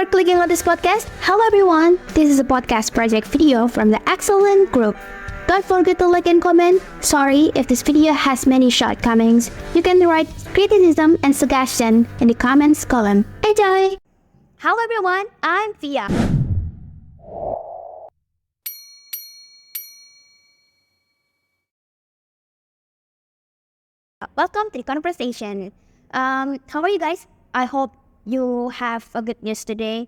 clicking on this podcast. Hello everyone, this is a podcast project video from the excellent group. Don't forget to like and comment. Sorry if this video has many shortcomings. You can write criticism and suggestion in the comments column. Enjoy! Hello everyone, I'm Fiana. Welcome to the conversation. How are you guys? I hope you have a good news today.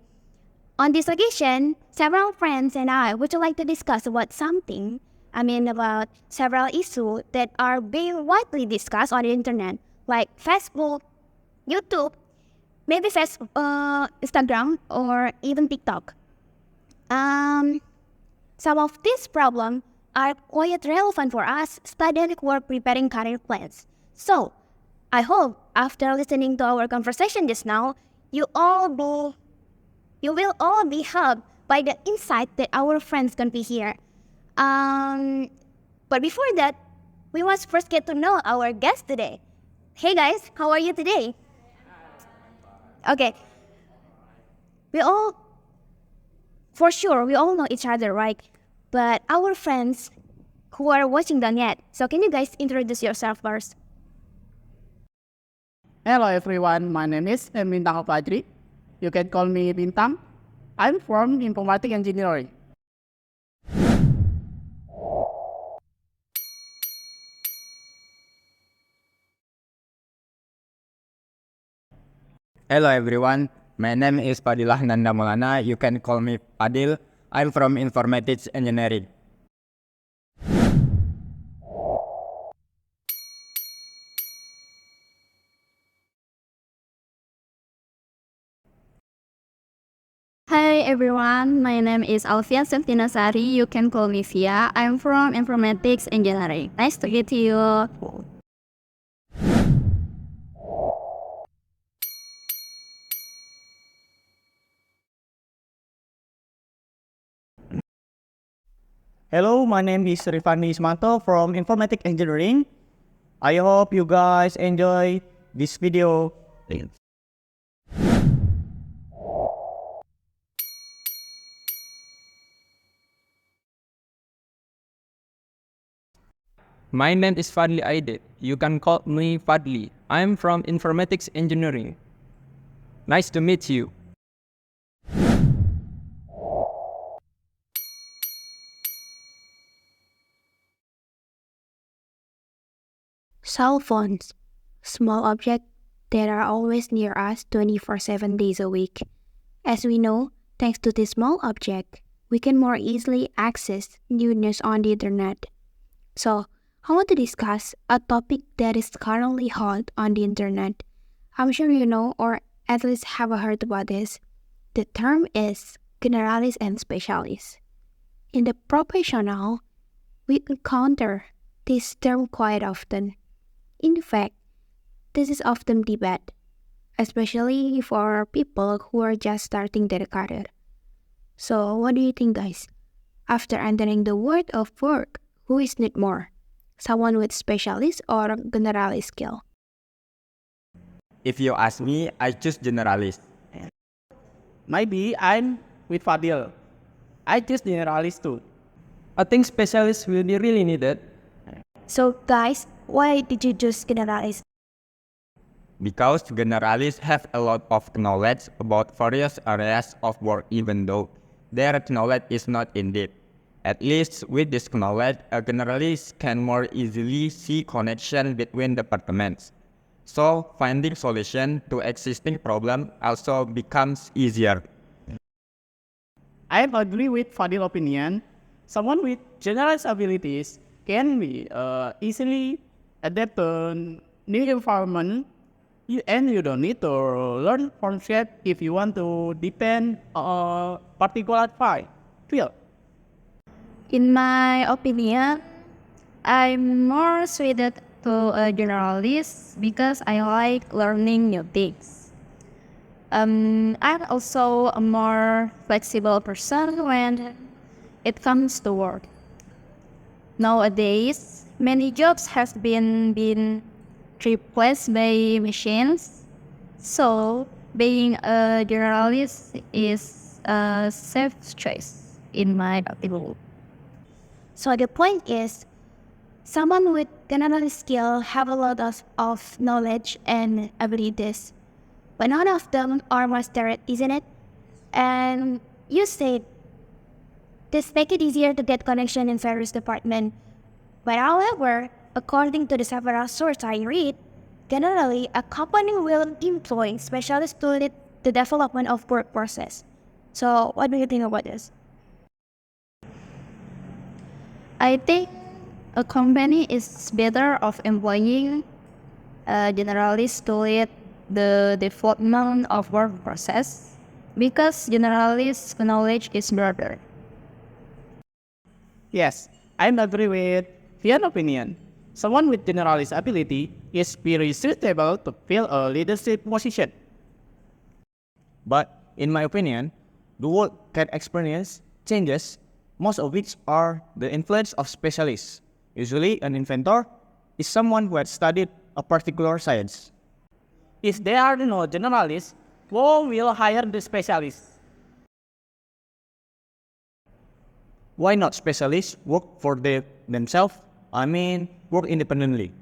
On this occasion, several friends and I would like to discuss about about several issues that are being widely discussed on the internet, like Facebook, YouTube, maybe Facebook, Instagram, or even TikTok. Some of these problems are quite relevant for us studying or preparing career plans. So, I hope after listening to our conversation just now, you will all be helped by the insight that our friends can be here. But before that, we must first get to know our guest today. Hey guys, how are you today? Okay. We all know each other, right? But our friends who are watching don't yet. So can you guys introduce yourself first? Hello everyone, my name is Bintang Alffajry. You can call me Bintang. I'm from informatic engineering. Hello everyone, my name is Fadhillah Nanda Maulana. You can call me Fadhil. I'm from informatics engineering. Hi everyone, my name is Alfian Seftina Sari. You can call me Fiana. I'm from informatics engineering. Nice to meet you. Hello, my name is Rivandi Ismanto from Informatic Engineering. I hope you guys enjoy this video. My name is Fathdly Aidin. You can call me Fathdly. I'm from Informatics Engineering. Nice to meet you. Cell phones, small objects that are always near us 24/7 days a week. As we know, thanks to this small object, we can more easily access new news on the internet. So, I want to discuss a topic that is currently hot on the internet. I'm sure you know or at least have heard about this. The term is generalist and specialist. In the professional, we encounter this term quite often. In fact, this is often debated, especially for people who are just starting their career. So, what do you think, guys? After entering the world of work, who is need more? Someone with specialist or generalist skill? If you ask me, I choose generalist. Maybe I'm with Fadhil. I choose generalist too. I think specialists will be really needed. So, guys, why did you choose generalist? Because generalists have a lot of knowledge about various areas of work even though their knowledge is not in depth. At least with this knowledge, a generalist can more easily see connection between departments. So finding solution to existing problem also becomes easier. I agree with Fadhil's opinion. Someone with generalist abilities can be easily adapt to new environment, and you don't need to learn from scratch if you want to depend on a particular field. In my opinion, I'm more suited to a generalist because I like learning new things. I'm also a more flexible person when it comes to work. Nowadays, many jobs have been replaced by machines, so being a generalist is a safe choice in my opinion. So the point is, someone with general skill have a lot of knowledge and abilities, but none of them are mastered, isn't it? And you said this make it easier to get connection in various departments. But however, according to the several sources I read, generally a company will employ specialists to lead the development of work process. So what do you think about this? I think a company is better of employing a generalist to lead the development of work process because generalist knowledge is broader. Yes, I'm agree with Fiana's opinion. Someone with generalist ability is very suitable to fill a leadership position. But in my opinion, the world can experience changes, most of which are the influence of specialists. Usually, an inventor is someone who has studied a particular science. If there are no generalists, who will hire the specialists? Why not specialists work for themselves? I mean, work independently.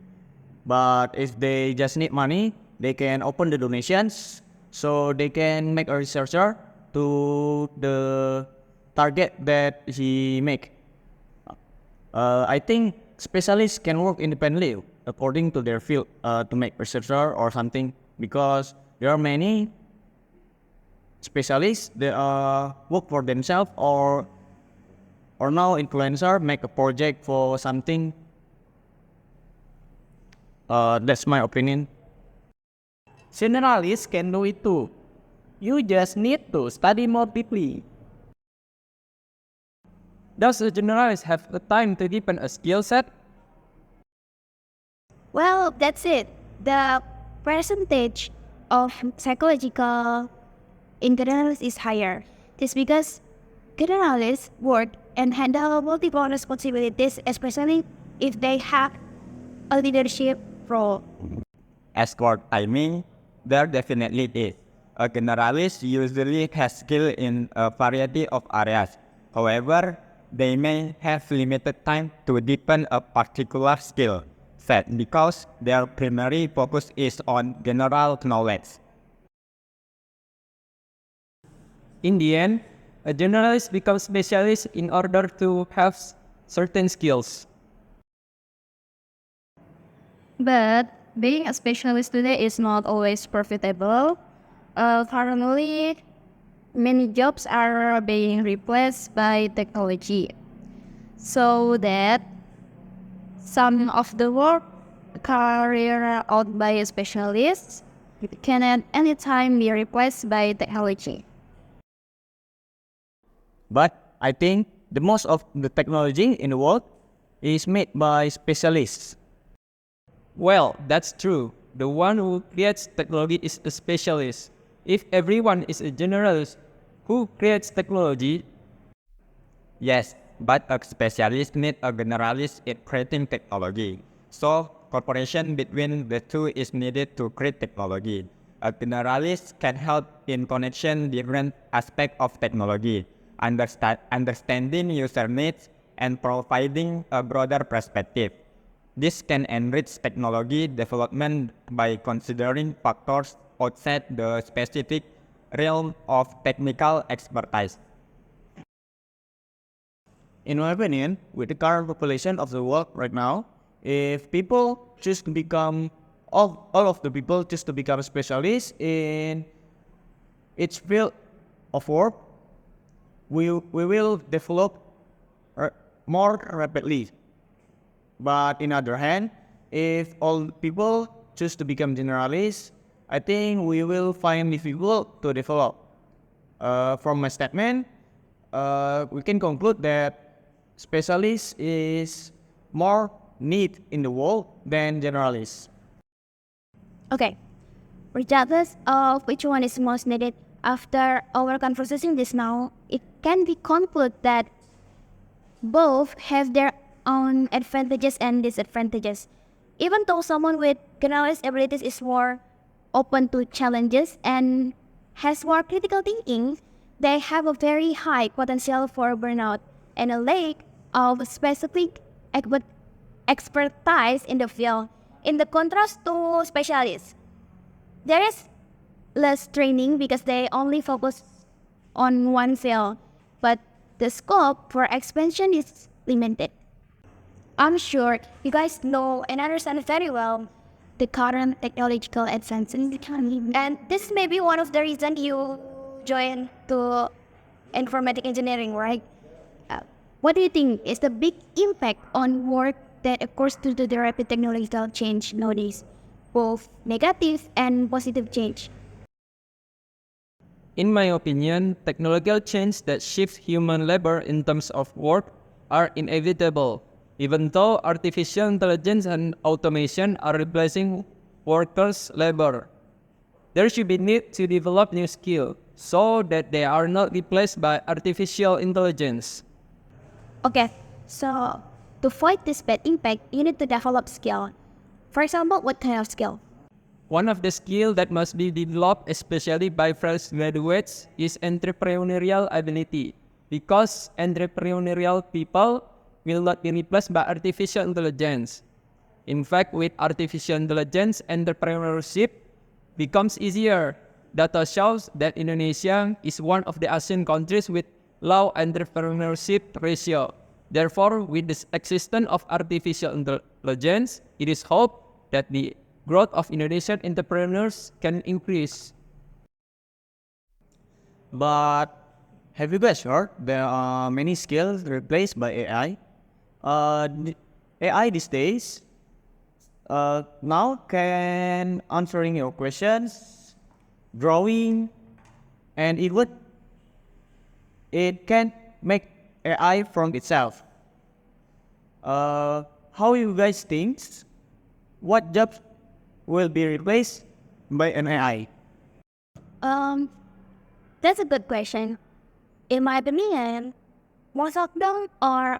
But if they just need money, they can open the donations so they can make a researcher to the target that he make. I think specialists can work independently according to their field to make researcher or something because there are many specialists that work for themselves or now influencer make a project for something. That's my opinion. Generalists can do it too. You just need to study more deeply. Does a generalist have the time to deepen a skill set? Well, that's it. The percentage of psychological in generalists is higher. This because generalists work and handle multiple responsibilities, especially if they have a leadership role. As for timing, there definitely is. A generalist usually has skill in a variety of areas. However, they may have limited time to deepen a particular skill set because their primary focus is on general knowledge. In the end, a generalist becomes specialist in order to have certain skills. But being a specialist today is not always profitable. Currently, many jobs are being replaced by technology, so that some of the work carried out by specialists can at any time be replaced by technology. But I think the most of the technology in the world is made by specialists. Well, that's true. The one who creates technology is a specialist. If everyone is a generalist, who creates technology? Yes, but a specialist needs a generalist in creating technology. So, cooperation between the two is needed to create technology. A generalist can help in connection different aspects of technology, understanding user needs, and providing a broader perspective. This can enrich technology development by considering factors outside the specific realm of technical expertise. In my opinion, with the current population of the world right now, if people choose to become, all of the people choose to become specialists in each field of work, we will develop more rapidly. But in other hand, if all people choose to become generalists, I think we will find difficult to develop. From my statement, we can conclude that specialists is more need in the world than generalists. Okay, regardless of which one is most needed, after our conversation just now, it can be concluded that both have their own advantages and disadvantages. Even though someone with generalist abilities is more open to challenges and has more critical thinking, they have a very high potential for burnout and a lack of specific expertise in the field. In the contrast to specialists, there is less training because they only focus on one field, but the scope for expansion is limited. I'm sure you guys know and understand very well the current technological advances in the economy, and this may be one of the reasons you joined to informatic engineering, right? What do you think is the big impact on work that occurs due to the rapid technological change nowadays, both negative and positive change? In my opinion, technological change that shifts human labor in terms of work are inevitable, even though artificial intelligence and automation are replacing workers' labor. There should be need to develop new skills so that they are not replaced by artificial intelligence. Okay, so to fight this bad impact, you need to develop skill. For example, what kind of skill? One of the skills that must be developed, especially by fresh graduates, is entrepreneurial ability, because entrepreneurial people will not be replaced by artificial intelligence. In fact, with artificial intelligence, entrepreneurship becomes easier. Data shows that Indonesia is one of the Asian countries with low entrepreneurship ratio. Therefore, with the existence of artificial intelligence, it is hoped that the growth of Indonesian entrepreneurs can increase. But have you guys heard there are many skills replaced by AI? AI these days now can answering your questions, drawing, and even it can make AI from itself. How you guys think? What jobs will be replaced by an AI? That's a good question. In my opinion, most of them are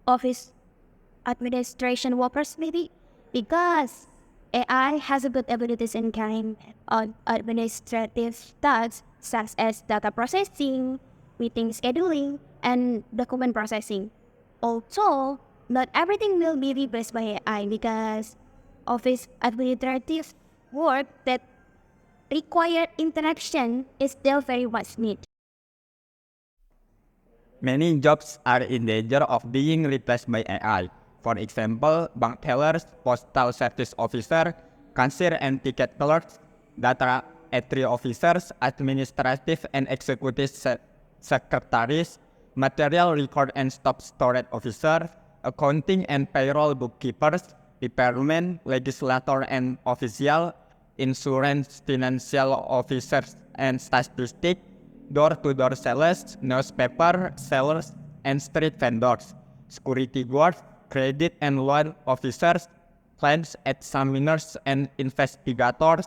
office administration workers, maybe, because AI has a good abilities in carrying on administrative tasks such as data processing, meeting scheduling, and document processing. Also, not everything will be replaced by AI because office administrative work that require interaction is still very much needed. Many jobs are in danger of being replaced by AI. For example, bank tellers, postal service officer, cashier and ticket clerks, data entry officers, administrative and executive secretaries, material record and stock storage officers, accounting and payroll bookkeepers, repairmen, legislator and official, insurance financial officers and statistic, door-to-door sellers, newspaper sellers and street vendors, security guards, credit and loan officers, claims examiners and investigators,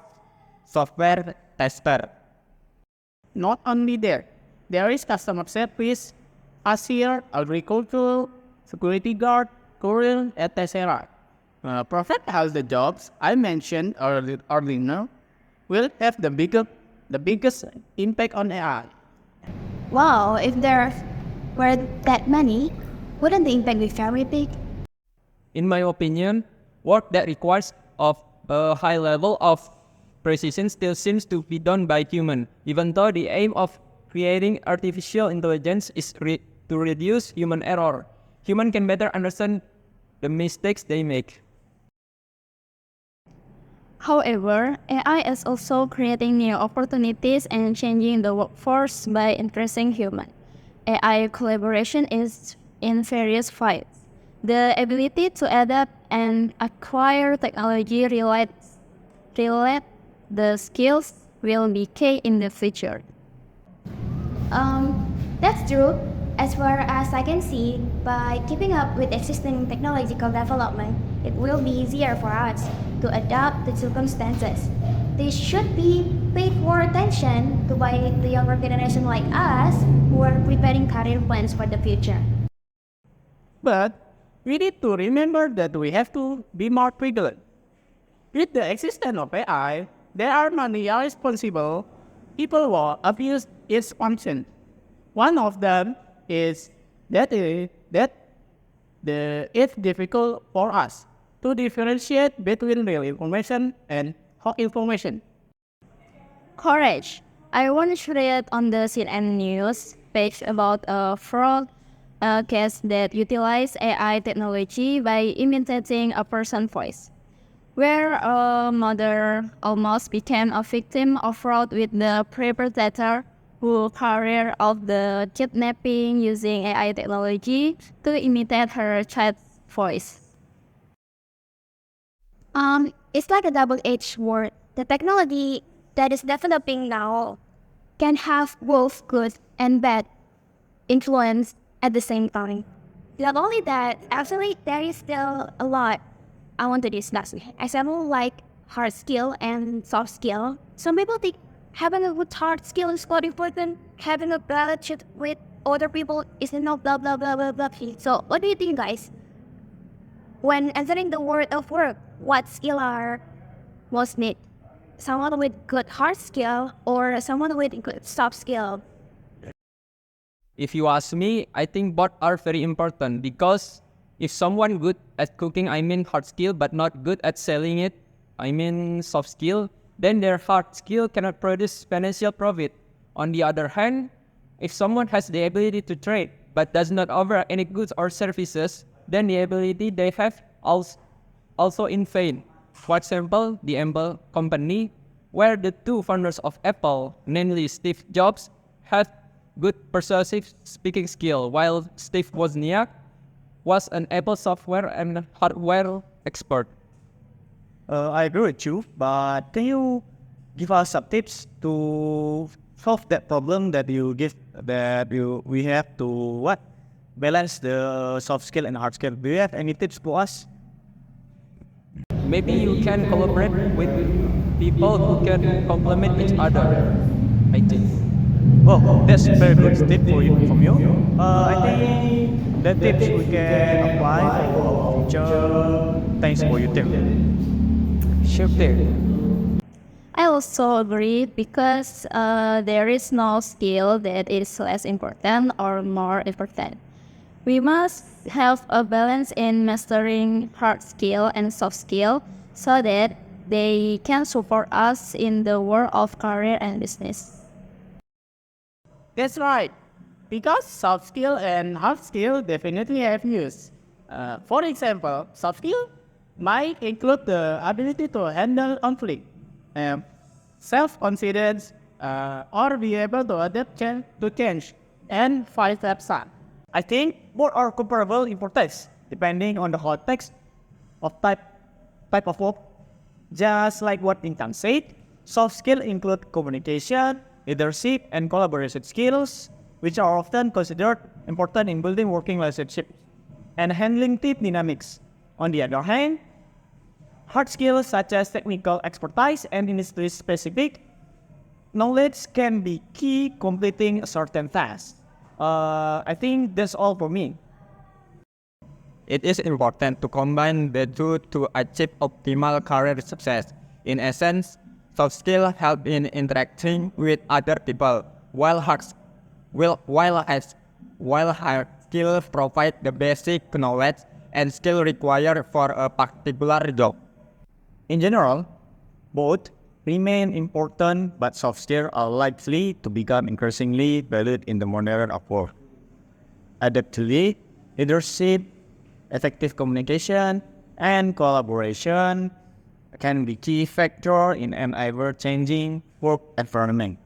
software tester. Not only there is customer service, cashier, agriculture, security guard, courier, etc. Perfect has the jobs I mentioned earlier will have the biggest impact on AI. Wow, if there were that many, wouldn't the impact be very big? In my opinion, work that requires of a high level of precision still seems to be done by human, even though the aim of creating artificial intelligence is to reduce human error. Human can better understand the mistakes they make. However, AI is also creating new opportunities and changing the workforce by increasing human. AI collaboration is in various fields. The ability to adapt and acquire technology relate the skills will be key in the future. That's true. As far as I can see, by keeping up with existing technological development, it will be easier for us to adapt to circumstances. This should be paid more attention to by the younger generation like us who are preparing career plans for the future. But we need to remember that we have to be more vigilant. With the existence of AI, there are many responsible people will abuse its function. One of them is that it's difficult for us to differentiate between real information and hot information. Courage. I once read on the CNN news page about a fraud case that utilized AI technology by imitating a person's voice, where a mother almost became a victim of fraud with the perpetrator who carried out the kidnapping using AI technology to imitate her child's voice. It's like a double-edged sword. The technology that is developing now can have both good and bad influence at the same time. Not only that, actually there is still a lot I want to discuss. Example like hard skill and soft skill. Some people think having a good hard skill is quite important. Having a relationship with other people is not blah blah blah blah blah. So what do you think, guys? When entering the world of work, what skill are most need? Someone with good hard skill or someone with good soft skill? If you ask me, I think both are very important because if someone good at cooking, I mean hard skill, but not good at selling it, I mean soft skill, then their hard skill cannot produce financial profit. On the other hand, if someone has the ability to trade, but does not offer any goods or services, then the ability they have also in vain. For example, the Apple company, where the two founders of Apple, namely Steve Jobs, had good persuasive speaking skill, while Steve Wozniak was an Apple software and hardware expert. I agree with you, but can you give us some tips to solve that problem we have to balance the soft skill and hard skill? Do you have any tips for us? Maybe you can collaborate with people who can complement each other, I think. Oh, that's a very good tip from you. I think that tips we can apply for our future. Thanks for your tip. Sure there. I also agree because there is no skill that is less important or more important. We must have a balance in mastering hard skill and soft skill so that they can support us in the world of career and business. That's right. Because soft skill and hard skill definitely have use. For example, soft skill might include the ability to handle conflict, self-confidence, or be able to adapt to change, and vice versa. I think both are comparable importance depending on the context of type of work. Just like what Bintang said, soft skills include communication, leadership, and collaboration skills, which are often considered important in building working relationships and handling team dynamics. On the other hand, hard skills such as technical expertise and industry-specific knowledge can be key completing a certain task. I think that's all for me. It is important to combine the two to achieve optimal career success. In essence, soft skills help in interacting with other people, while hard skills provide the basic knowledge and skill required for a particular job. In general, both remain important, but soft skills are likely to become increasingly valued in the modern era of work. Adaptability, leadership, effective communication, and collaboration can be key factors in an ever-changing work environment.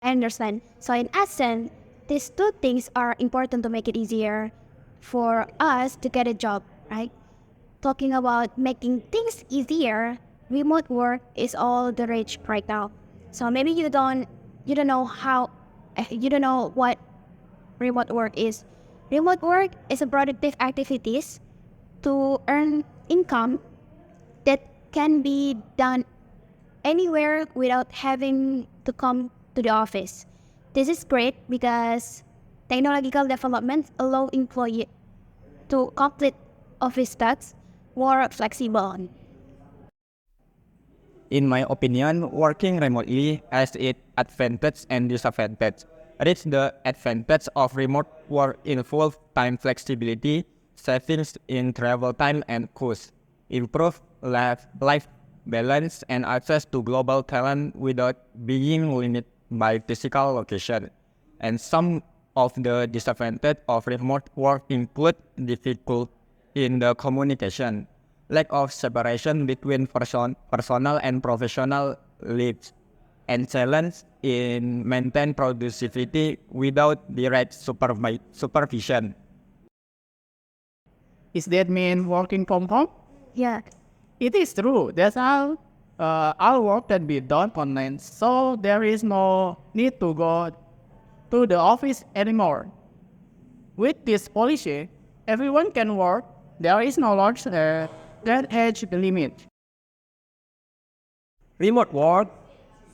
I understand. So in essence, these two things are important to make it easier for us to get a job, right? Talking about making things easier, remote work is all the rage right now. So maybe you don't know what remote work is. Remote work is a productive activities to earn income that can be done anywhere without having to come to the office. This is great because technological developments allow employees to complete office tasks more flexible. In my opinion, working remotely has its advantage and disadvantage. It's the advantage of remote work involves time flexibility, savings in travel time and cost, improve life balance, and access to global talent without being limited by physical location. And some of the disadvantages of remote work include difficulty in the communication, lack of separation between personal and professional lives, and challenge in maintain productivity without direct supervision. Is that mean working from home? Yeah. It is true. That's all work can be done online, so there is no need to go to the office anymore. With this policy, everyone can work. There is no large that age limit. Remote work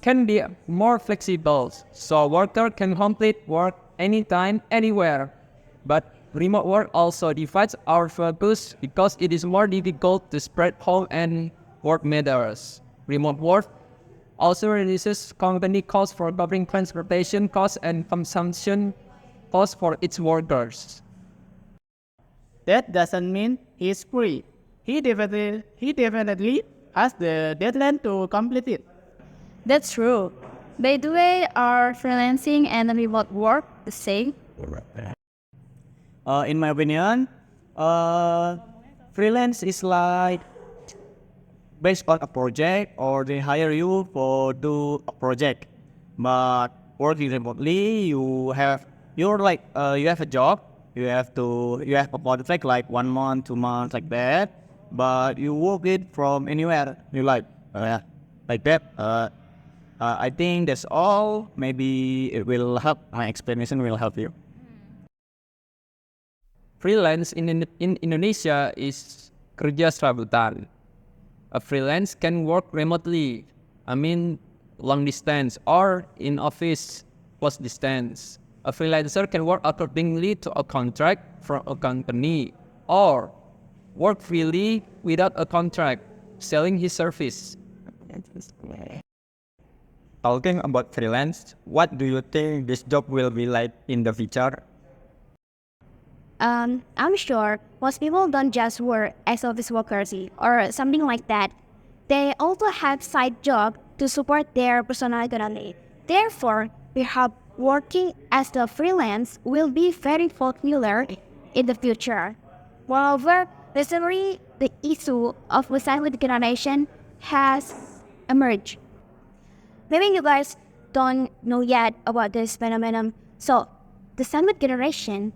can be more flexible, so worker can complete work anytime, anywhere. But remote work also divides our focus because it is more difficult to spread home and work matters. Remote work also reduces company costs for covering transportation costs and consumption costs for its workers. That doesn't mean he's free. He definitely has the deadline to complete it. That's true. By the way, are freelancing and remote work the same? In my opinion, freelance is like based on a project or they hire you for do a project. But working remotely, you have a job. You have a contract like 1 month, 2 months like that. But you work it from anywhere. You like that. I think that's all. Maybe it will help. My explanation will help you. Freelance in Indonesia is kerja serabutan. A freelance can work remotely, long distance, or in office, close distance. A freelancer can work accordingly to a contract from a company, or work freely without a contract, selling his service. Talking about freelance, what do you think this job will be like in the future? I'm sure most people don't just work as office workers or something like that. They also have side job to support their personal economy. Therefore, we hope working as a freelance will be very popular in the future. Moreover, recently the issue of the silent generation has emerged. Maybe you guys don't know yet about this phenomenon. So, the silent generation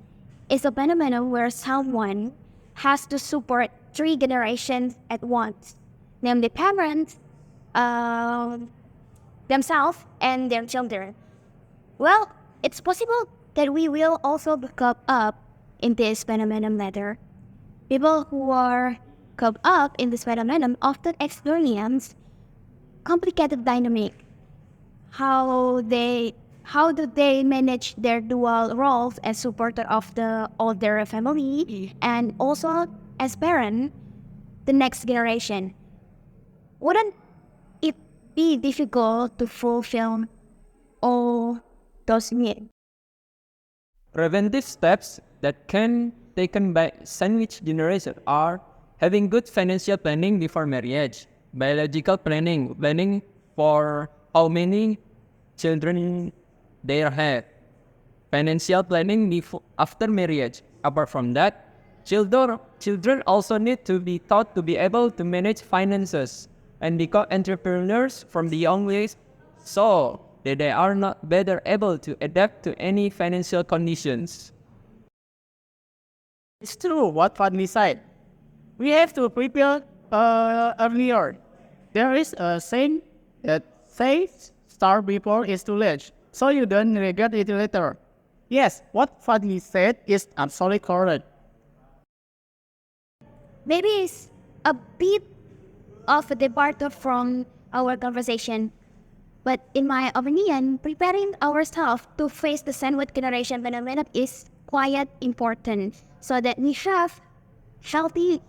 is a phenomenon where someone has to support 3 generations at once, namely parents, themselves, and their children. Well, it's possible that we will also be caught up in this phenomenon later. People who are caught up in this phenomenon often experience complicated dynamic. How do they manage their dual roles as supporter of the older family and also as parent the next generation? Wouldn't it be difficult to fulfill all those needs? Preventive steps that can taken by sandwich generation are having good financial planning before marriage, biological planning for how many children they have, financial planning after marriage. Apart from that, children also need to be taught to be able to manage finances and become entrepreneurs from the young age, so that they are not better able to adapt to any financial conditions. It's true what Fadhillah said. We have to prepare earlier. There is a saying that says start before it's too late, so you don't regret it later. Yes, what Fadhillah said is absolutely correct. Maybe it's a bit of a departure from our conversation, but in my opinion, preparing ourselves to face the sandwich generation phenomenon is quite important so that we have healthy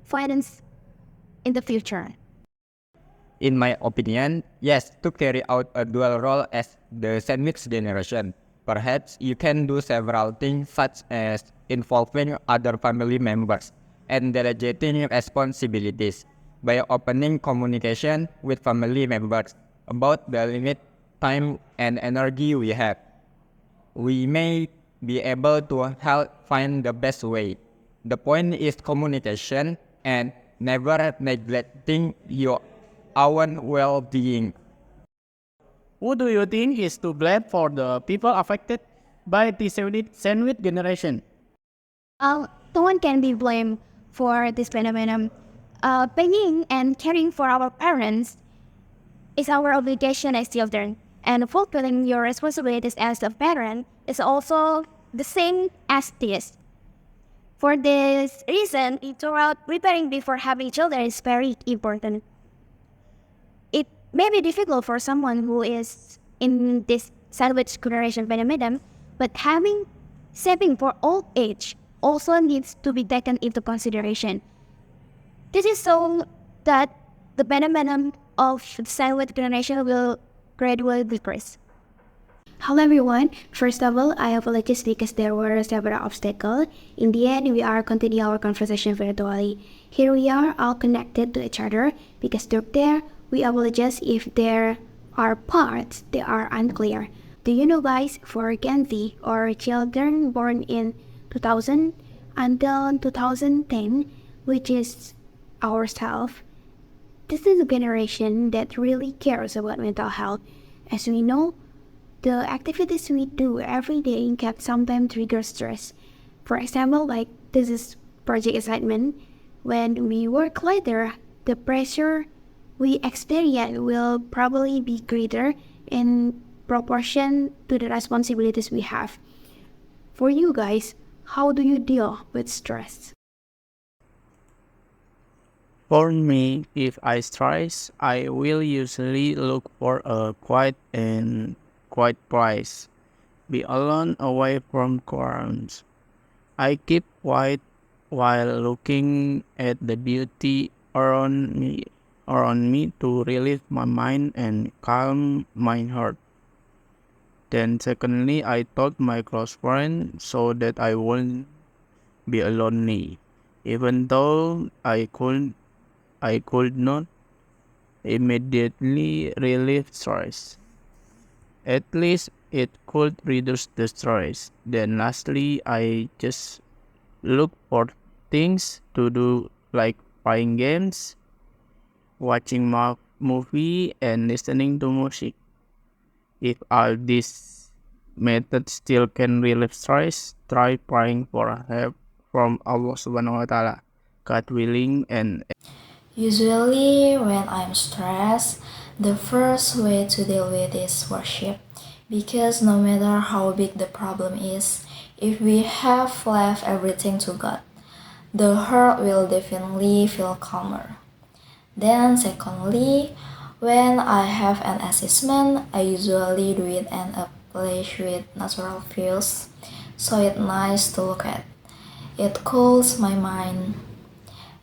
finance in the future. In my opinion, yes, to carry out a dual role as the sandwich generation. Perhaps you can do several things such as involving other family members and delegating responsibilities by opening communication with family members about the limit time and energy we have. We may be able to help find the best way. The point is communication and never neglecting your own well-being. Who do you think is to blame for the people affected by the sandwich generation? No one can be blamed for this phenomenon. Paying and caring for our parents is our obligation as children, and fulfilling your responsibilities as a parent is also the same as this. For this reason, throughout preparing before having children is very important. It may be difficult for someone who is in this sandwich generation phenomenon, but having saving for old age also needs to be taken into consideration. This is so that the phenomenon of the sandwich generation will gradually decrease. Hello everyone, first of all, I apologize because there were several obstacles. In the end, we are continuing our conversation virtually. Here we are, all connected to each other, because there, we apologize if there are parts that are unclear. Do you know guys, for Gen Z or children born in 2000 until 2010, which is ourselves, this is a generation that really cares about mental health. As we know, the activities we do every day can sometimes trigger stress. For example, like this is project assignment. When we work later, the pressure we experience will probably be greater in proportion to the responsibilities we have. For you guys, how do you deal with stress? For me, if I stress, I will usually look for a quiet place. Be alone away from crowds. I keep quiet while looking at the beauty around me to relieve my mind and calm my heart. Then secondly, I told my close friend so that I won't be lonely. Even though I could not immediately relieve stress. At least it could reduce the stress. Then lastly, I just look for things to do like playing games, watching movie, and listening to music. If all these methods still can relieve stress, try praying for help from Allah Subhanahu wa Ta'ala. God willing, and Usually, when I'm stressed, the first way to deal with is worship. Because no matter how big the problem is, if we have left everything to God, the heart will definitely feel calmer. Then, secondly, when I have an assessment, I usually do it in a place with natural views, so it's nice to look at. It cools my mind.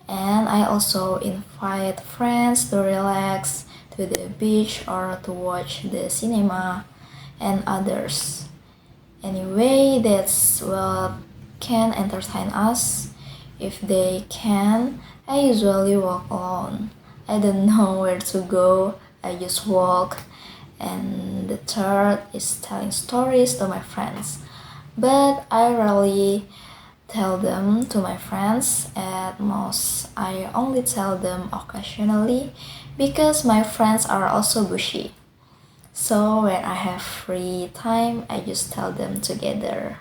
And I also invite friends to relax to the beach or to watch the cinema and others. Anyway, that's what can entertain us. If they can, I usually walk alone. I don't know where to go, I just walk. And the third is telling stories to my friends. But I rarely tell them to my friends. At most, I only tell them occasionally because my friends are also busy. So when I have free time, I just tell them together.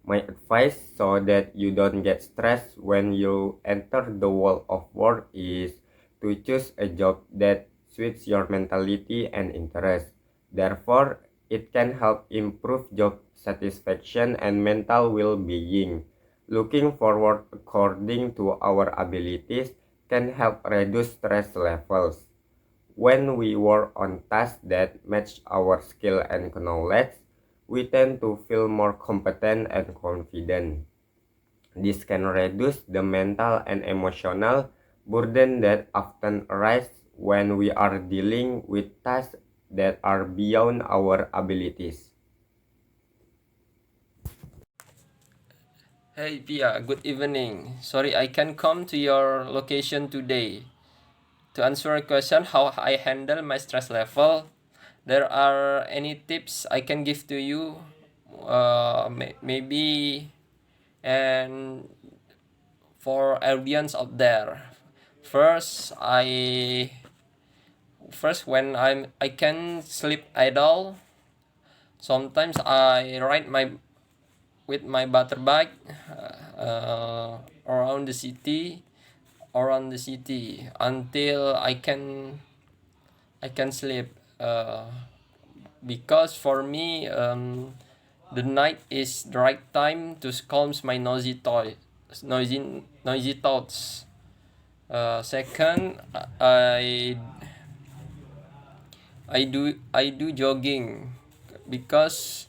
My advice so that you don't get stressed when you enter the world of work is to choose a job that suits your mentality and interest. Therefore, it can help improve job satisfaction and mental well-being. Looking forward according to our abilities can help reduce stress levels. When we work on tasks that match our skill and knowledge, we tend to feel more competent and confident. This can reduce the mental and emotional burden that often arise when we are dealing with tasks that are beyond our abilities. Hey Pia, good evening. Sorry I can't come to your location today. To answer a question how I handle my stress level, there are any tips I can give to you? Maybe and for audience out there. First, when I can sleep idle. Sometimes I ride my with my butter bike around the city until I can sleep. Because for me, the night is the right time to calm my noisy thoughts. Second, I do jogging because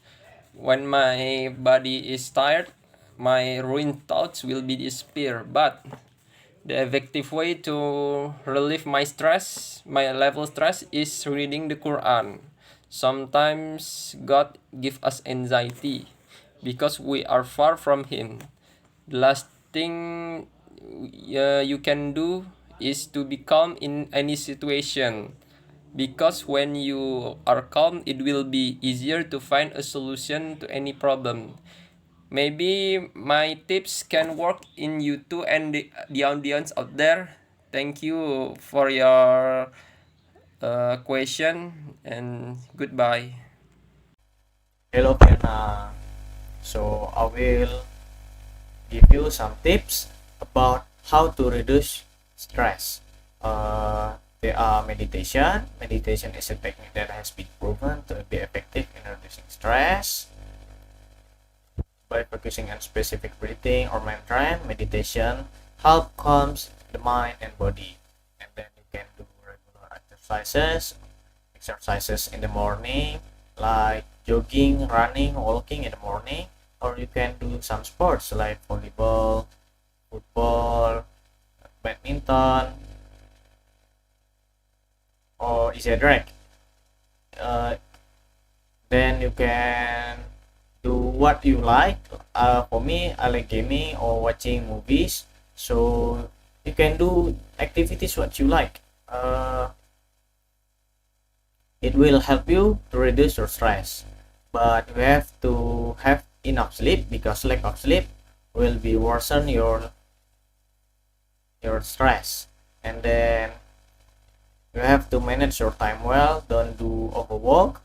when my body is tired, my ruined thoughts will be disappear. But the effective way to relieve my level stress, is reading the Quran. Sometimes God give us anxiety because we are far from Him. The last thing you can do is to be calm in any situation, because when you are calm, it will be easier to find a solution to any problem. Maybe my tips can work in you too, and the audience out there. Thank you for your question, and goodbye. Hello, Fiana. So I will give you some tips about how to reduce stress. There are meditation. Meditation is a technique that has been proven to be effective in reducing stress. By focusing on specific breathing or mantra, meditation help calms the mind and body. And then you can do regular exercises in the morning, like jogging, running, walking in the morning, or you can do some sports like volleyball, football, badminton, or easy drag. Then you can do what you like. For me, I like gaming or watching movies, so you can do activities what you like. It will help you to reduce your stress, but you have to have enough sleep, because lack of sleep will be worsen your stress. And then you have to manage your time well. Don't do overwork,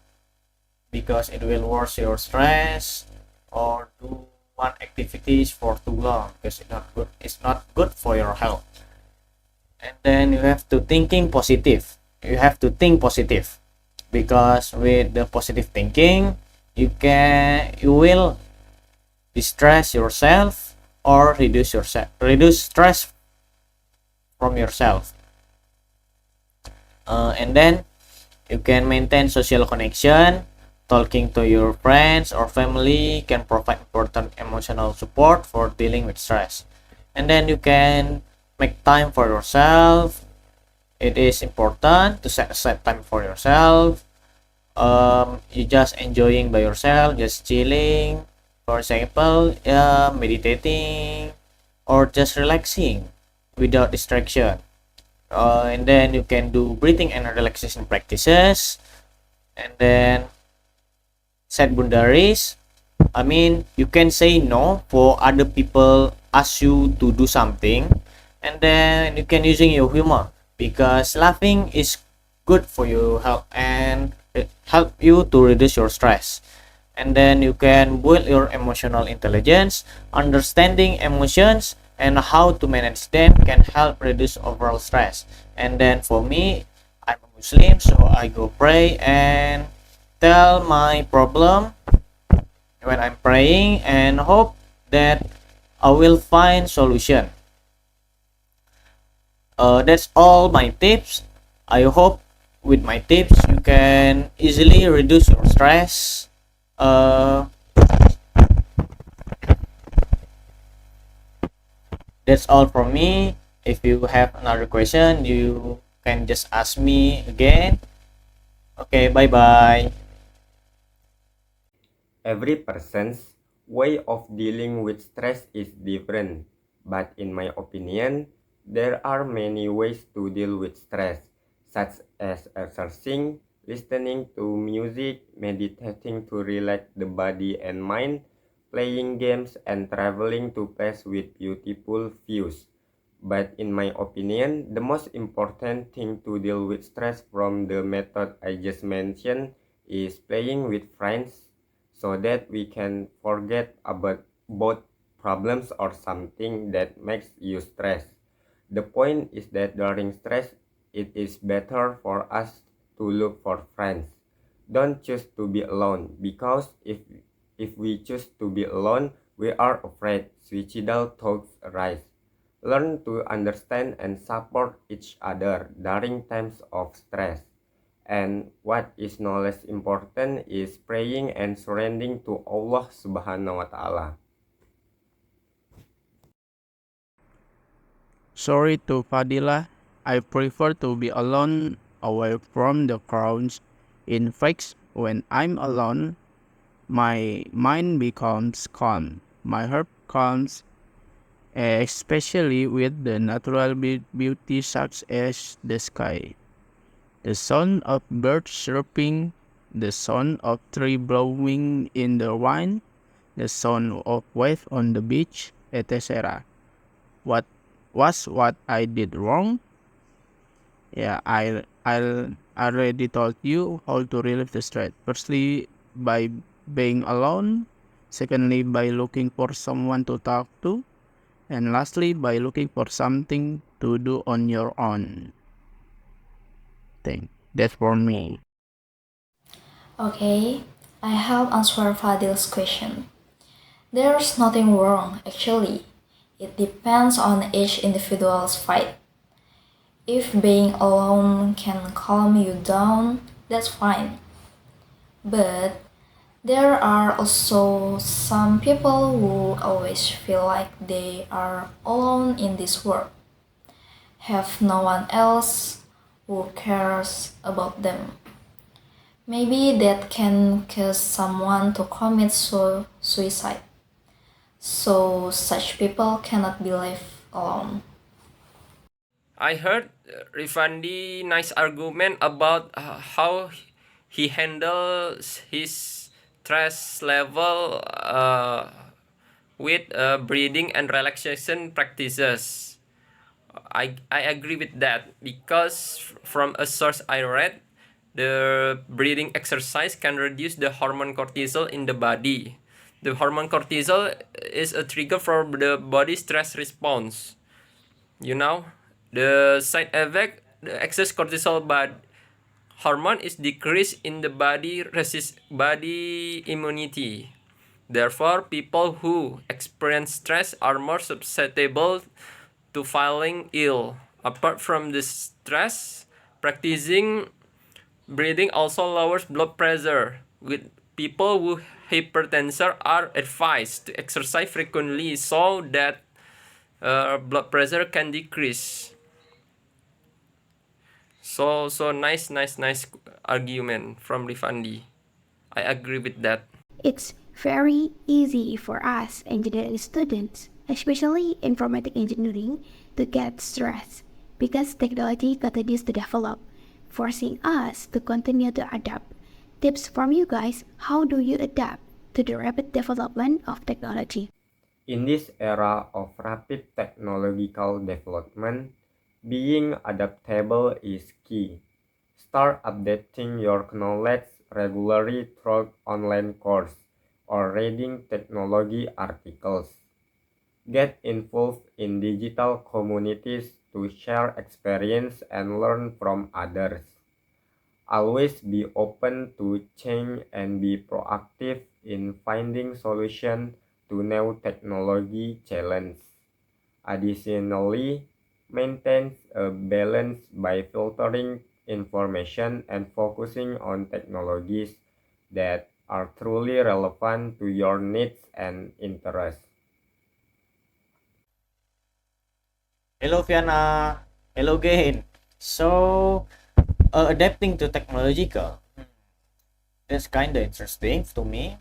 because it will worsen your stress, or do one activities for too long, because it's not good for your health. And then you have to thinking positive. You have to think positive, because with the positive thinking, you will distress yourself or reduce stress from yourself. And then you can maintain social connection. Talking to your friends or family can provide important emotional support for dealing with stress. And then you can make time for yourself. It is important to set aside time for yourself. You just enjoying by yourself, just chilling, for example, meditating, or just relaxing without distraction. And then you can do breathing and relaxation practices. And then set boundaries. I mean, you can say no for other people ask you to do something. And then you can using your humor, because laughing is good for your health and it help you to reduce your stress. And then you can build your emotional intelligence. Understanding emotions and how to manage them can help reduce overall stress. And then for me, I'm a Muslim, so I go pray and tell my problem when I'm praying, and hope that I will find solution. That's all my tips. I hope with my tips you can easily reduce your stress. That's all from me. If you have another question, you can just ask me again. Okay, bye bye. Every person's way of dealing with stress is different, but in my opinion, there are many ways to deal with stress, such as exercising, listening to music, meditating to relax the body and mind, playing games, and traveling to places with beautiful views. But in my opinion, the most important thing to deal with stress from the method I just mentioned is playing with friends so that we can forget about both problems or something that makes you stress. The point is that during stress, it is better for us to look for friends. Don't choose to be alone because if we choose to be alone, we are afraid suicidal thoughts arise. Learn to understand and support each other during times of stress. And what is no less important is praying and surrendering to Allah Subhanahu wa Ta'ala. Sorry to Fadhillah, I prefer to be alone away from the crowds. In fact, when I'm alone, my mind becomes calm. My heart calms, especially with the natural beauty such as the sky. The sound of birds chirping, the sound of tree blowing in the wind, the sound of wave on the beach, etc. What was what I did wrong? Yeah, I already told you how to relieve the stress. Firstly, by being alone. Secondly, by looking for someone to talk to. And lastly, by looking for something to do on your own. That's for me. Okay, I help answer Fadil's question. There's nothing wrong, actually. It depends on each individual's fight. If being alone can calm you down, that's fine. But there are also some people who always feel like they are alone in this world, have no one else who cares about them. Maybe that can cause someone to commit suicide. So such people cannot be left alone. I heard Rivandi nice argument about how he handles his stress level with breathing and relaxation practices. I agree with that because from a source I read, the breathing exercise can reduce the hormone cortisol in the body. The hormone cortisol is a trigger for the body stress response. You know, the side effect, the excess cortisol hormone is decreased in the body immunity. Therefore, people who experience stress are more susceptible to falling ill. Apart from the stress, practicing breathing also lowers blood pressure. With people who hypertension are advised to exercise frequently so that blood pressure can decrease. So nice argument from Rivandi. I agree with that. It's very easy for us engineering students, especially informatic engineering, to get stressed because technology continues to develop, forcing us to continue to adapt. Tips from you guys: how do you adapt to the rapid development of technology? In this era of rapid technological development, being adaptable is key. Start updating your knowledge regularly through online courses or reading technology articles. Get involved in digital communities to share experience and learn from others. Always be open to change and be proactive in finding solutions to new technology challenges. Additionally, maintain a balance by filtering information and focusing on technologies that are truly relevant to your needs and interests. Hello, Fiana. Hello again. So, adapting to technological, that's kind of interesting to me.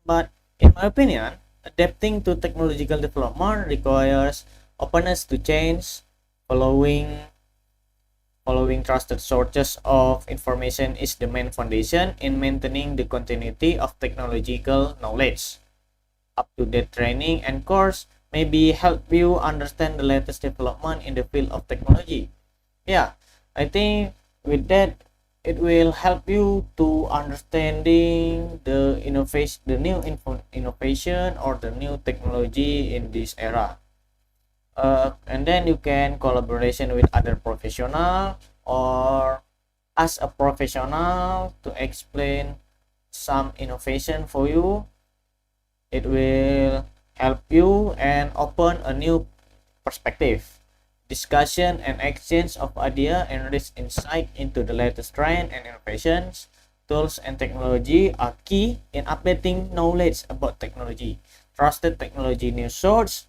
But in my opinion, adapting to technological development requires openness to change, following following trusted sources of information is the main foundation in maintaining the continuity of technological knowledge. Up-to-date training and course maybe help you understand the latest development in the field of technology. Yeah, I think with that it will help you to understanding the new innovation or the new technology in this era. And then you can collaboration with other professional or as a professional to explain some innovation for you. It will help you and open a new perspective. Discussion and exchange of idea and rich insight into the latest trend and innovations. Tools and technology are key in updating knowledge about technology. Trusted technology news source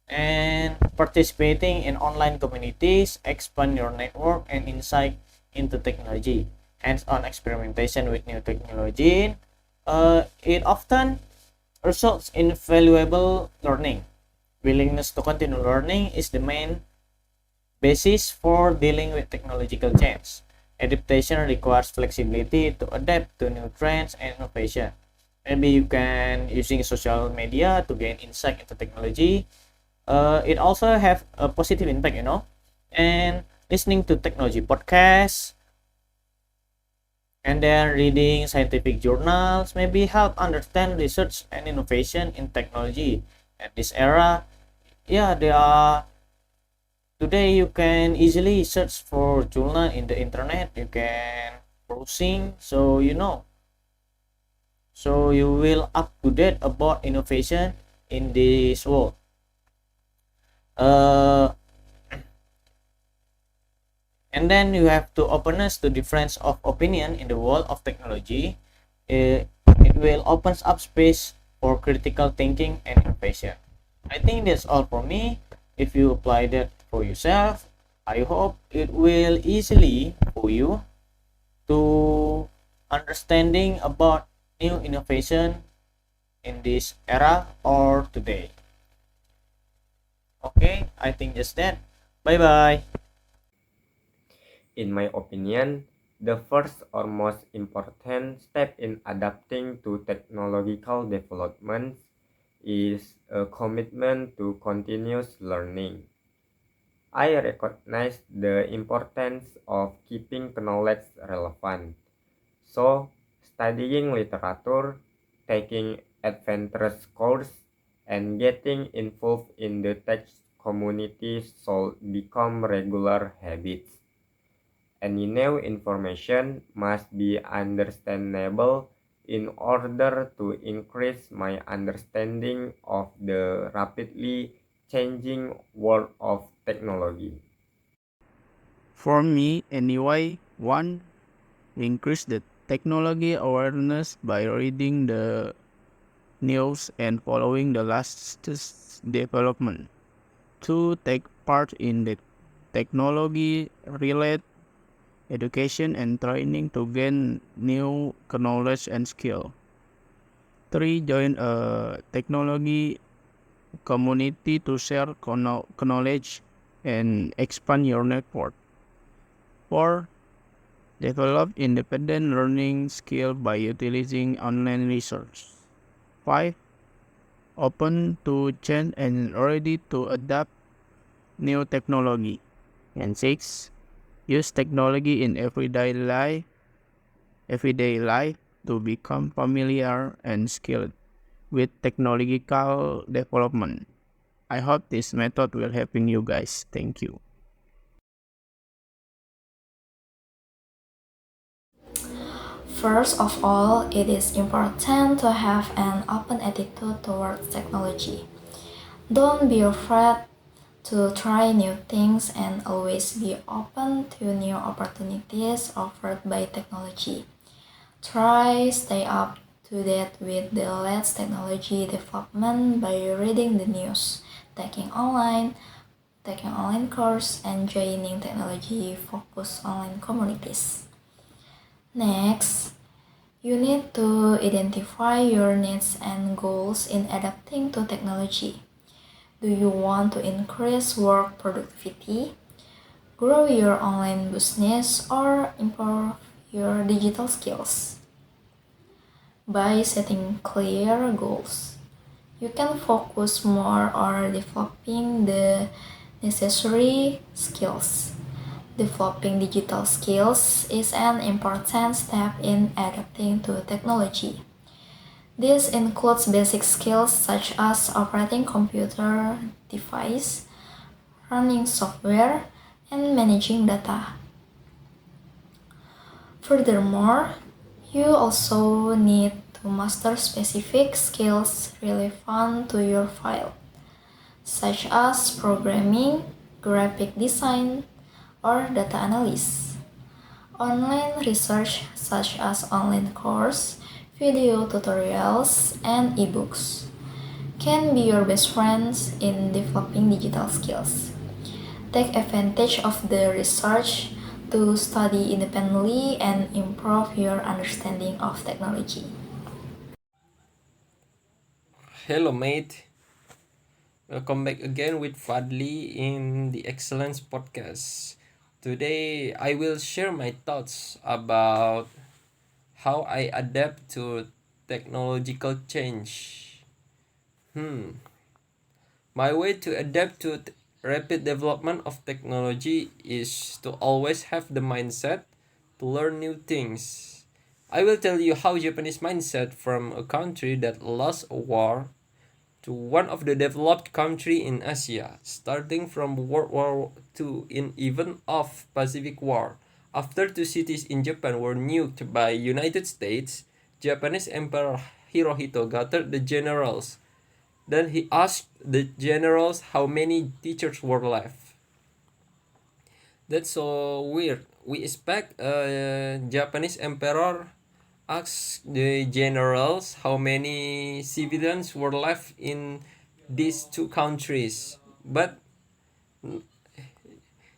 and participating in online communities expand your network and insight into technology. Hands-on experimentation with new technology, it often results in valuable learning. Willingness to continue learning is the main basis for dealing with technological change. Adaptation requires flexibility to adapt to new trends and innovation. Maybe you can using social media to gain insight into technology. It also have a positive impact, and listening to technology podcasts and then reading scientific journals maybe help understand research and innovation in technology at this era. Yeah, there are today you can easily search for journal in the internet. You can browsing, so you will up to date about innovation in this world. uh and then you have to openness to difference of opinion in the world of technology. It will opens up space for critical thinking and innovation. I think that's all for me. If you apply that for yourself, I hope it will easily for you to understanding about new innovation in this era or today. Okay, I think just that. Bye bye. In my opinion, the first or most important step in adapting to technological developments is a commitment to continuous learning. I recognize the importance of keeping knowledge relevant. So, studying literature, taking adventurous courses, and getting involved in the tech community should become regular habits. Any new information must be understandable in order to increase my understanding of the rapidly changing world of technology. For me, anyway, one, increase the technology awareness by reading the news and following the latest development. Two, take part in the technology related education and training to gain new knowledge and skill. Three, join a technology community to share knowledge and expand your network. Four, develop independent learning skill by utilizing online research. Five, open to change and ready to adapt new technology. And six, use technology in everyday life to become familiar and skilled with technological development. I hope this method will helping you guys. Thank you. First of all, it is important to have an open attitude towards technology. Don't be afraid to try new things and always be open to new opportunities offered by technology. Try stay up to date with the latest technology development by reading the news, taking online taking online course, and joining technology-focused online communities. Next, you need to identify your needs and goals in adapting to technology. Do you want to increase work productivity, grow your online business, or improve your digital skills? By setting clear goals, you can focus more on developing the necessary skills. Developing digital skills is an important step in adapting to technology. This includes basic skills such as operating computer device, running software, and managing data. Furthermore, you also need to master specific skills relevant to your field, such as programming, graphic design, or data analysis. Online research such as online course, video tutorials, and ebooks can be your best friends in developing digital skills. Take advantage of the research to study independently and improve your understanding of technology. Hello, mate. Welcome back again with Fadhly in the Excellence Podcast. Today, I will share my thoughts about how I adapt to technological change. My way to adapt to rapid development of technology is to always have the mindset to learn new things. I will tell you how Japanese mindset from a country that lost a war to one of the developed country in Asia, starting from World War II in even of Pacific War. After two cities in Japan were nuked by United States, Japanese Emperor Hirohito gathered the generals. Then he asked the generals how many teachers were left. That's so weird. We expect a Japanese emperor ask the generals how many civilians were left in these two countries, but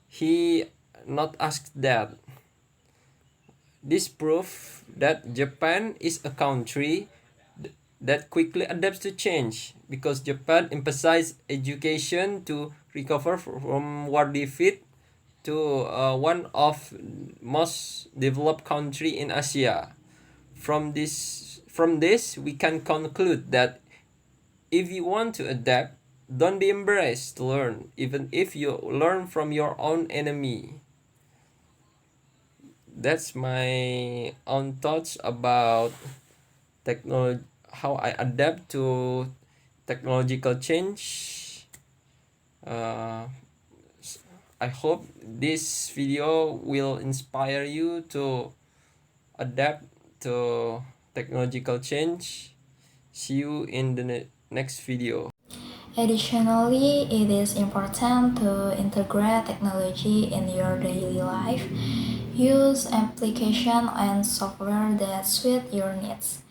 he not asked that. This proof that Japan is a country that quickly adapts to change because Japan emphasized education to recover from war defeat to one of most developed country in Asia. From this we can conclude that if you want to adapt, don't be embarrassed to learn, even if you learn from your own enemy. That's my own thoughts about technology, how I adapt to technological change. Uh, I hope this video will inspire you to adapt to technological change. See you in the next video. Additionally, it is important to integrate technology in your daily life. Use application and software that suit your needs,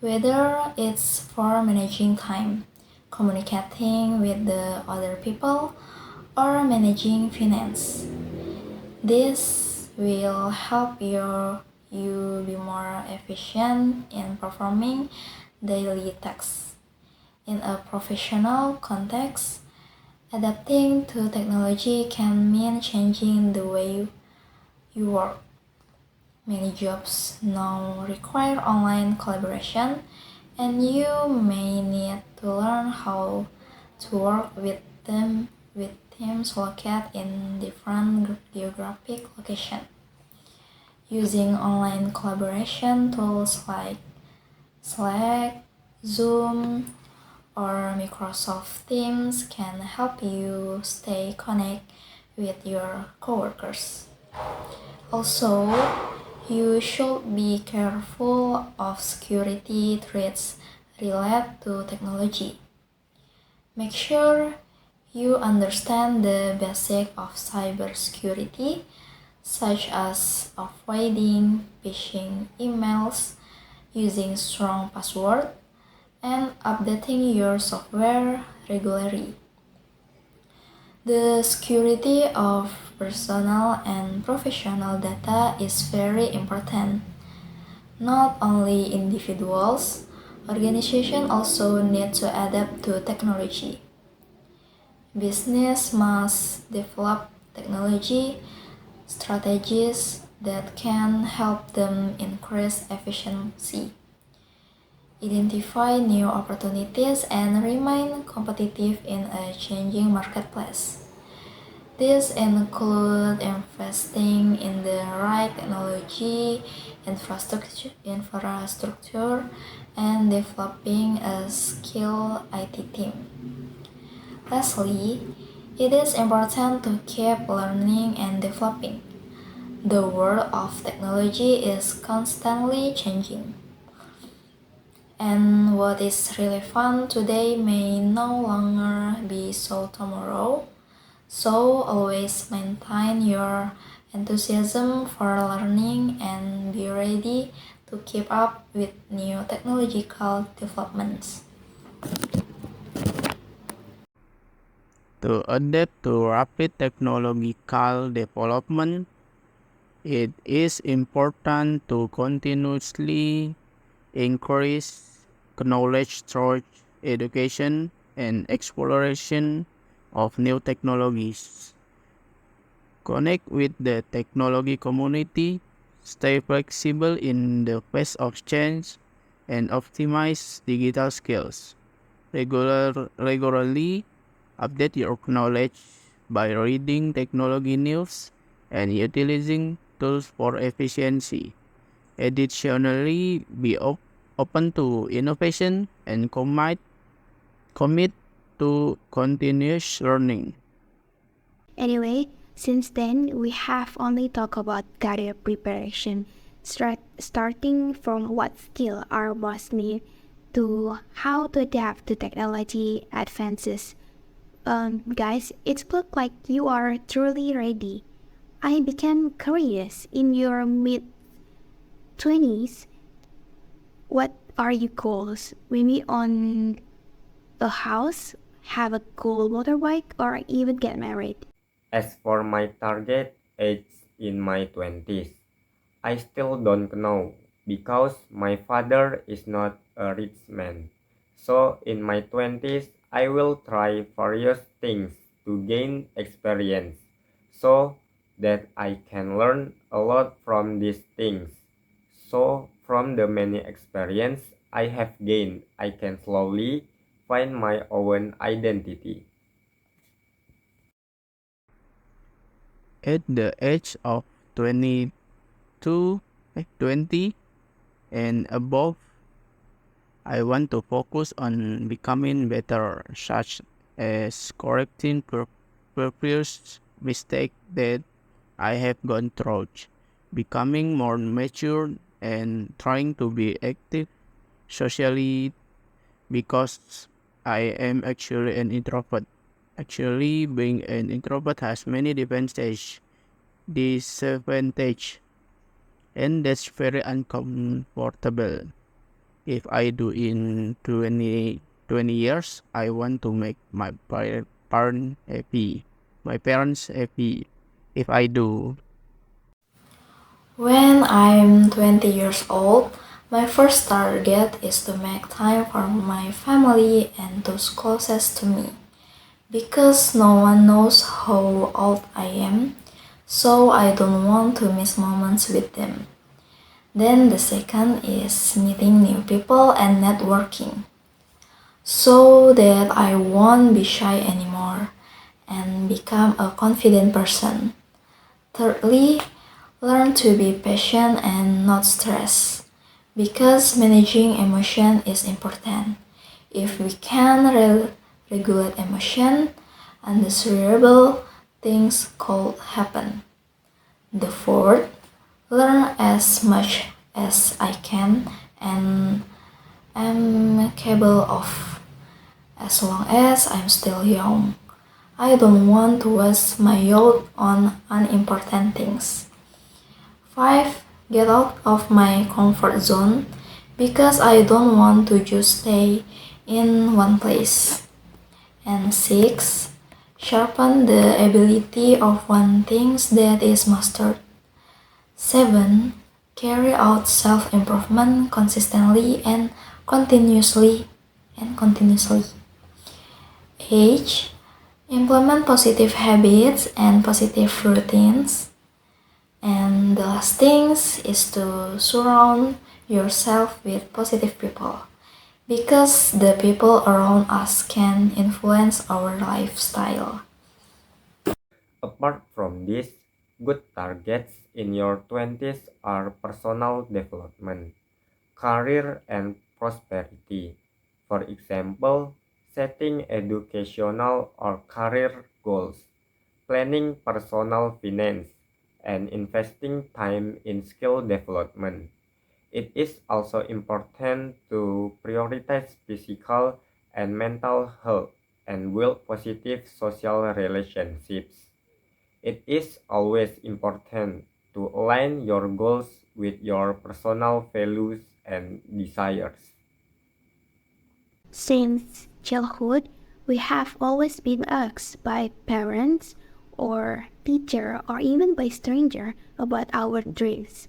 whether it's for managing time, communicating with the other people, or managing finance. This will help you be more efficient in performing daily tasks. In a professional context, adapting to technology can mean changing the way you work. Many jobs now require online collaboration, and you may need to learn how to work with teams located in different geographic locations. Using online collaboration tools like Slack, Zoom, or Microsoft Teams can help you stay connected with your coworkers. Also, you should be careful of security threats related to technology. Make sure you understand the basics of cybersecurity, such as avoiding phishing emails, using strong passwords, and updating your software regularly. The security of personal and professional data is very important. Not only individuals, organizations also need to adapt to technology. Business must develop technology strategies that can help them increase efficiency, identify new opportunities, and remain competitive in a changing marketplace. These include investing in the right technology, infrastructure and developing a skilled IT team. Lastly, it is important to keep learning and developing. The world of technology is constantly changing, and what is relevant today may no longer be so tomorrow. So always maintain your enthusiasm for learning and be ready to keep up with new technological developments. To adapt to rapid technological development, it is important to continuously increase knowledge through education and exploration of new technologies. Connect with the technology community, stay flexible in the face of change, and optimize digital skills. Regularly update your knowledge by reading technology news and utilizing tools for efficiency. Additionally, be open to innovation and commit to continuous learning. Anyway, since then, we have only talked about career preparation, starting from what skill are most need to how to adapt to technology advances. Guys, it looks like you are truly ready. I became curious in your mid 20s. What are your goals? Maybe on a house, have a cool motorbike, or even get married? As for my target age in my 20s, I still don't know because my father is not a rich man. So in my 20s, I will try various things to gain experience so that I can learn a lot from these things. So from the many experience I have gained, I can slowly find my own identity. At the age of 20 and above, I want to focus on becoming better, such as correcting previous mistakes that I have gone through, becoming more mature, and trying to be active socially because I am actually an introvert. Actually, being an introvert has many disadvantage, and that's very uncomfortable. If I do in 20 years, I want to make my parent happy, my parents happy. If I do, When I'm 20 years old, my first target is to make time for my family and those closest to me. Because no one knows how old I am, so I don't want to miss moments with them. Then the second is meeting new people and networking, so that I won't be shy anymore and become a confident person. Thirdly, learn to be patient and not stressed, because managing emotion is important. If we can regulate emotion, undesirable things could happen. The fourth, learn as much as I can and am capable of, as long as I'm still young. I don't want to waste my youth on unimportant things. 5. Get out of my comfort zone because I don't want to just stay in one place. And 6. Sharpen the ability of one thing that is mastered. 7. Carry out self-improvement consistently and continuously. 8. Implement positive habits and positive routines. And the last thing is to surround yourself with positive people because the people around us can influence our lifestyle. Apart from this, good targets in your 20s are personal development, career, and prosperity. For example, setting educational or career goals, planning personal finance, and investing time in skill development. It is also important to prioritize physical and mental health and build positive social relationships. It is always important to align your goals with your personal values and desires. Since childhood, we have always been asked by parents or teacher or even by stranger about our dreams.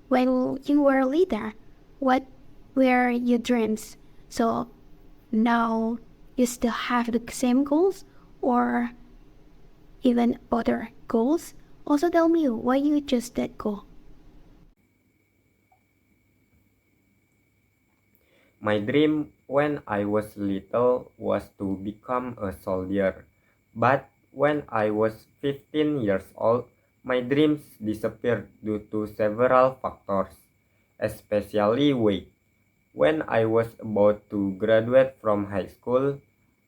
When you were little, what were your dreams? So now you still have the same goals or even other goals? Also tell me why you chose that goal. My dream when I was little was to become a soldier, but when I was 15 years old, my dreams disappeared due to several factors, especially weight. When I was about to graduate from high school,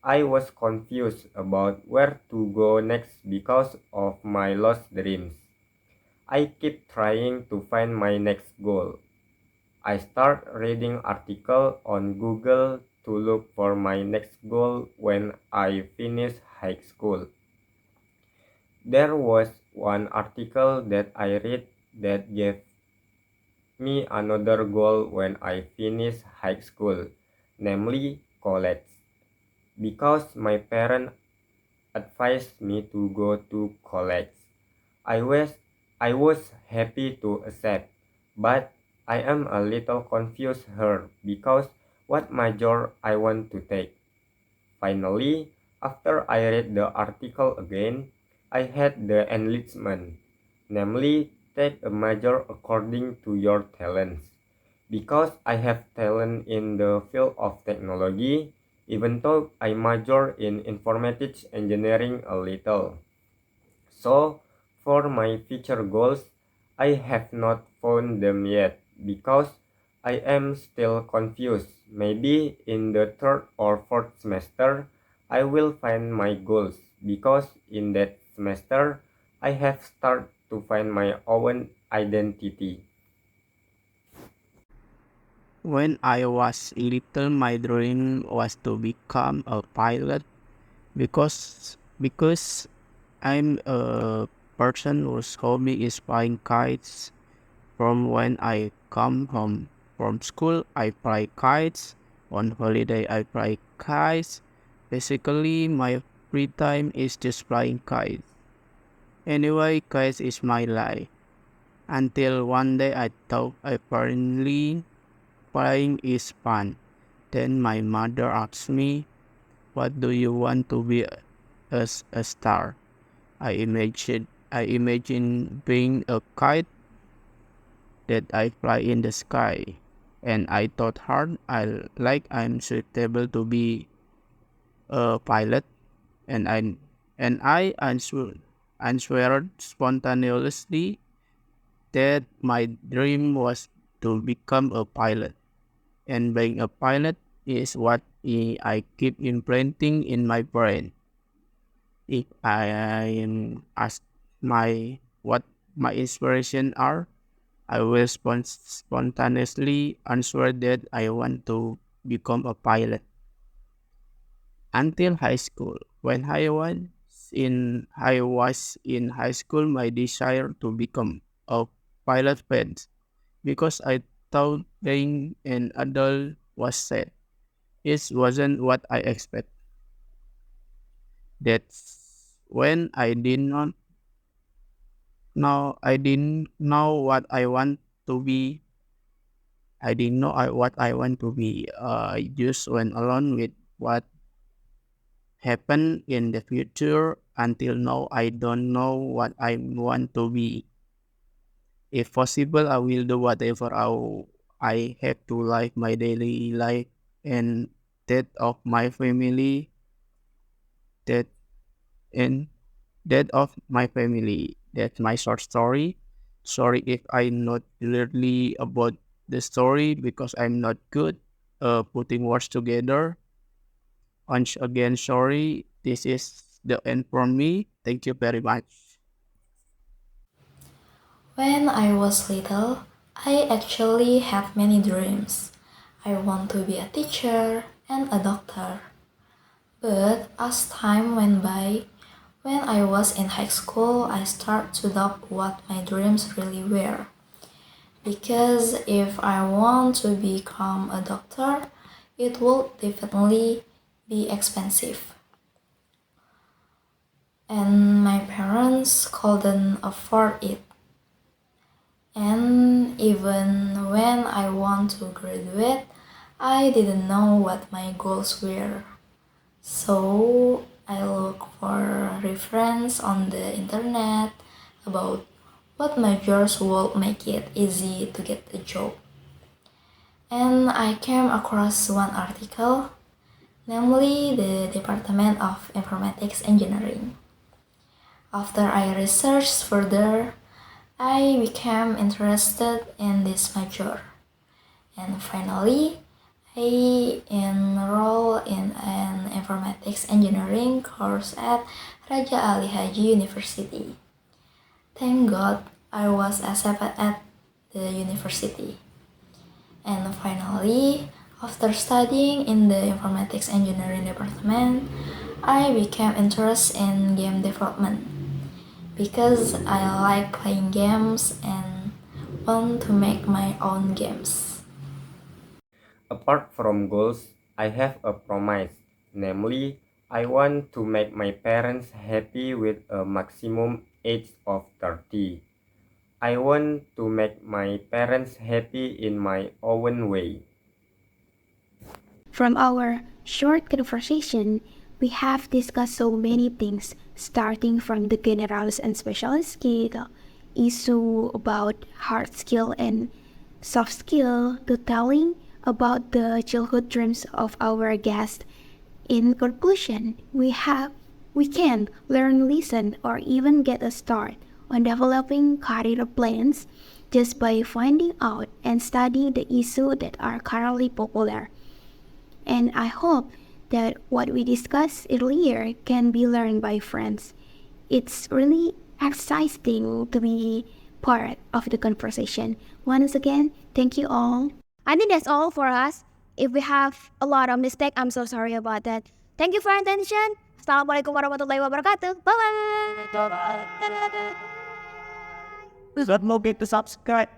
I was confused about where to go next because of my lost dreams. I keep trying to find my next goal. I start reading article on Google to look for my next goal when I finish high school. There was one article that I read that gave me another goal when I finish high school, namely college. Because my parents advised me to go to college, I was I was happy to accept, but I am a little confused here because what major I want to take. Finally, after I read the article again, I had the enlightenment, namely take a major according to your talents. Because I have talent in the field of technology, even though I major in informatics engineering a little. So, for my future goals, I have not found them yet because I am still confused. Maybe in the third or fourth semester, I will find my goals because in that semester, I have started to find my own identity. When I was little, my dream was to become a pilot because I'm a person whose hobby is flying kites. From when I come home from school, I fly kites. On holiday, I fly kites. Basically, my free time is just flying kites. Anyway, kites is my life. Until one day I thought apparently flying is fun. Then my mother asked me, "What do you want to be as a star?" I imagine being a kite that I fly in the sky, and I thought hard. I'm suitable to be a pilot, and I answered spontaneously that my dream was to become a pilot, and being a pilot is what I keep implanting in my brain. If I am asked what my inspiration are, I will spontaneously answer that I want to become a pilot. Until high school, when I was in high school, my desire to become a pilot fades because I thought being an adult was sad. It wasn't what I expected. That's when I didn't know what I want to be. I didn't know what I want to be. I just went along with what happened in the future. Until now, I don't know what I want to be. If possible, I will do whatever I have to live my daily life and that of my family, that and that of my family. That's my short story. Sorry if I'm not clearly about the story because I'm not good putting words together. Once again, sorry. This is the end from me. Thank you very much. When I was little, I actually had many dreams. I want to be a teacher and a doctor. But as time went by, when I was in high school, I started to doubt what my dreams really were. Because if I want to become a doctor, it will definitely be expensive. And my parents couldn't afford it. And even when I want to graduate, I didn't know what my goals were. So I look for reference on the internet about what majors would make it easy to get a job. And I came across one article, namely the Department of Informatics Engineering. After I researched further, I became interested in this major. And finally, I enrolled in an informatics engineering course at Raja Ali Haji University. Thank God I was accepted at the university. And finally, after studying in the informatics engineering department, I became interested in game development because I like playing games and want to make my own games. Apart from goals, I have a promise, namely, I want to make my parents happy with a maximum age of 30. I want to make my parents happy in my own way. From our short conversation, we have discussed so many things, starting from the generals and specialist skill, issue about hard skill and soft skill, to telling about the childhood dreams of our guest. In conclusion, we can learn, listen, or even get a start on developing career plans just by finding out and studying the issues that are currently popular. And I hope that what we discussed earlier can be learned by friends. It's really exciting to be part of the conversation. Once again, thank you all. I think that's all for us. If we have a lot of mistake, I'm so sorry about that. Thank you for your attention. Assalamualaikum warahmatullahi wabarakatuh. Bye bye. Don't forget to subscribe.